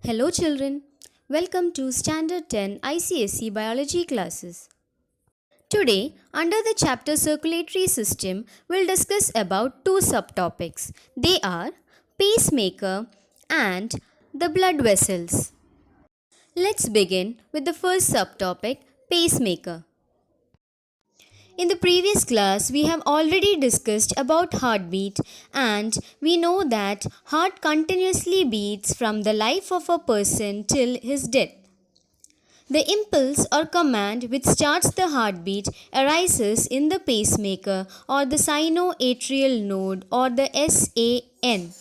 Hello children, welcome to Standard 10 icse biology classes. Today, under the chapter circulatory system, we'll discuss about two subtopics. They are pacemaker and the blood vessels. Let's begin with the first subtopic, pacemaker. In the previous class, we have already discussed about heartbeat and we know that heart continuously beats from the life of a person till his death. The impulse or command which starts the heartbeat arises in the pacemaker or the sinoatrial node or the SAN.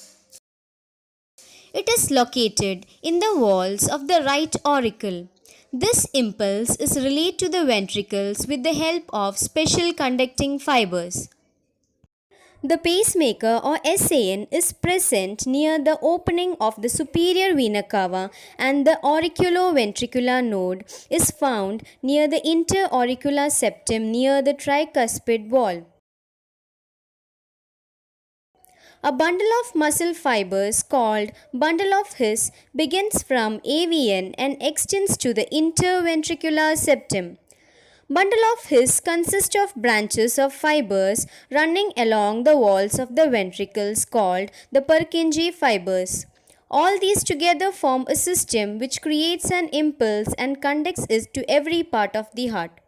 It is located in the walls of the right auricle. This impulse is relayed to the ventricles with the help of special conducting fibers. The pacemaker or SAN is present near the opening of the superior vena cava and the auriculoventricular node is found near the interauricular septum near the tricuspid wall. A bundle of muscle fibers called bundle of His begins from AVN and extends to the interventricular septum. Bundle of His consists of branches of fibers running along the walls of the ventricles called the Purkinje fibers. All these together form a system which creates an impulse and conducts it to every part of the heart.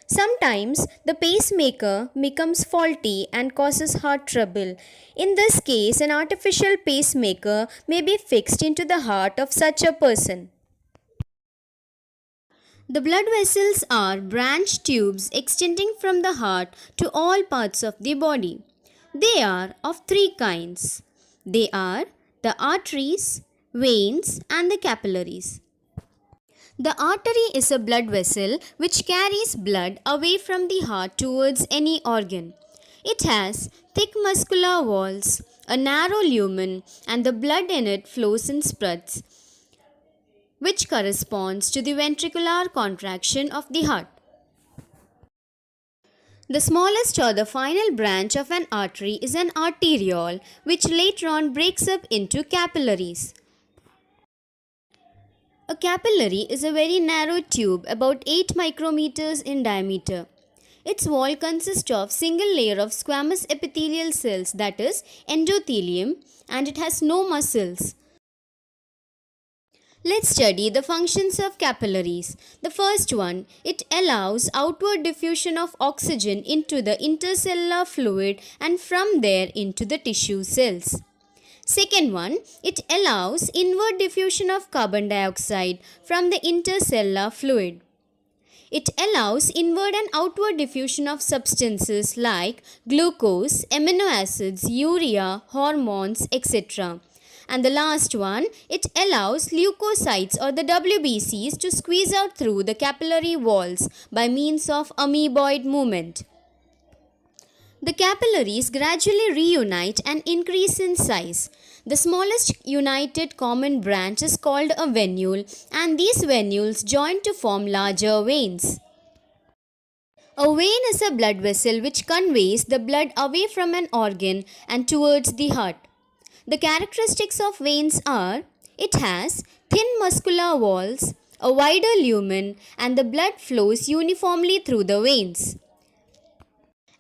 Sometimes the pacemaker becomes faulty and causes heart trouble. In this case, an artificial pacemaker may be fixed into the heart of such a person. The blood vessels are branch tubes extending from the heart to all parts of the body. They are of three kinds. They are the arteries, veins, and the capillaries. The artery is a blood vessel which carries blood away from the heart towards any organ. It has thick muscular walls, a narrow lumen, and the blood in it flows in spurts, which corresponds to the ventricular contraction of the heart. The smallest or the final branch of an artery is an arteriole, which later on breaks up into capillaries. A capillary is a very narrow tube about 8 micrometers in diameter. Its wall consists of single layer of squamous epithelial cells, that is endothelium, and it has no muscles. Let's study the functions of capillaries. The first one, it allows outward diffusion of oxygen into the intercellular fluid and from there into the tissue cells. Second one, it allows inward diffusion of carbon dioxide from the intercellular fluid. It allows inward and outward diffusion of substances like glucose, amino acids, urea, hormones, etc. And the last one, it allows leukocytes or the WBCs to squeeze out through the capillary walls by means of amoeboid movement. The capillaries gradually reunite and increase in size. The smallest united common branch is called a venule, and these venules join to form larger veins. A vein is a blood vessel which conveys the blood away from an organ and towards the heart. The characteristics of veins are, it has thin muscular walls, a wider lumen, and the blood flows uniformly through the veins.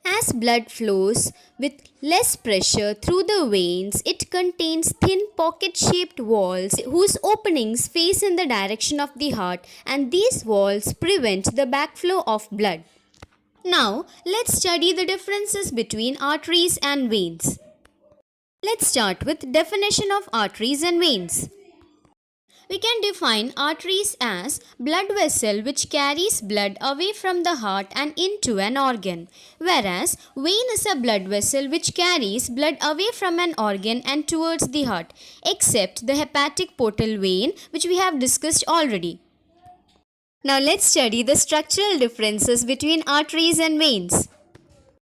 As blood flows with less pressure through the veins, it contains thin pocket-shaped walls whose openings face in the direction of the heart, and these walls prevent the backflow of blood. Now, let's study the differences between arteries and veins. Let's start with definition of arteries and veins. We can define arteries as blood vessel which carries blood away from the heart and into an organ, whereas vein is a blood vessel which carries blood away from an organ and towards the heart, except the hepatic portal vein which we have discussed already. Now let's study the structural differences between arteries and veins.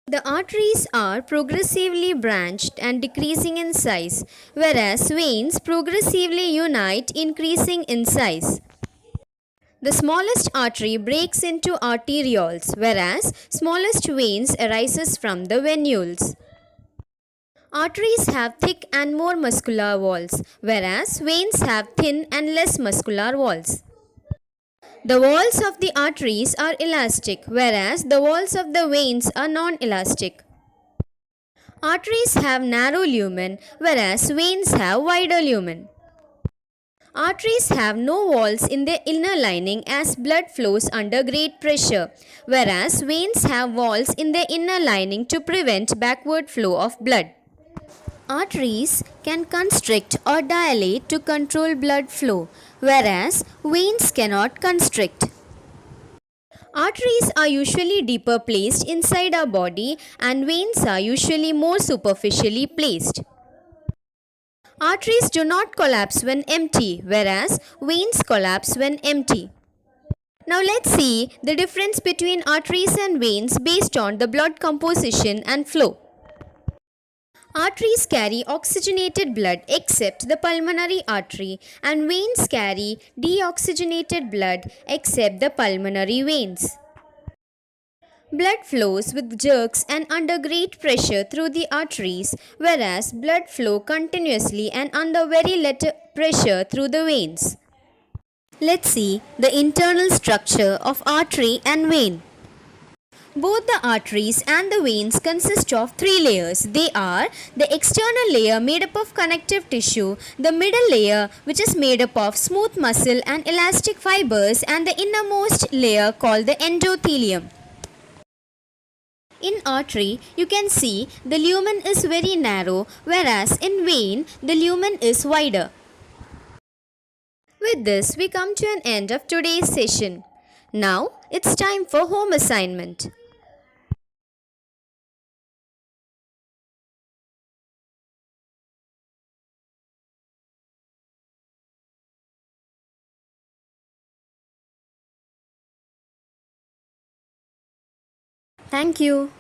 The arteries are progressively branched and decreasing in size, whereas veins progressively unite, increasing in size. The smallest artery breaks into arterioles, whereas smallest veins arises from the venules. Arteries have thick and more muscular walls, whereas veins have thin and less muscular walls. The walls of the arteries are elastic, whereas the walls of the veins are non-elastic. Arteries have narrow lumen, whereas veins have wider lumen. Arteries have no walls in their inner lining as blood flows under great pressure, whereas veins have walls in their inner lining to prevent backward flow of blood. Arteries can constrict or dilate to control blood flow, whereas veins cannot constrict. Arteries are usually deeper placed inside our body and veins are usually more superficially placed. Arteries do not collapse when empty, whereas veins collapse when empty. Now let's see the difference between arteries and veins based on the blood composition and flow. Arteries carry oxygenated blood except the pulmonary artery, and veins carry deoxygenated blood except the pulmonary veins. Blood flows with jerks and under great pressure through the arteries, whereas blood flow continuously and under very little pressure through the veins. Let's see the internal structure of artery and vein. Both the arteries and the veins consist of three layers. They are the external layer made up of connective tissue, the middle layer which is made up of smooth muscle and elastic fibers, and the innermost layer called the endothelium. In artery, you can see the lumen is very narrow, whereas in vein, the lumen is wider. With this, we come to an end of today's session. Now, it's time for home assignment. Thank you.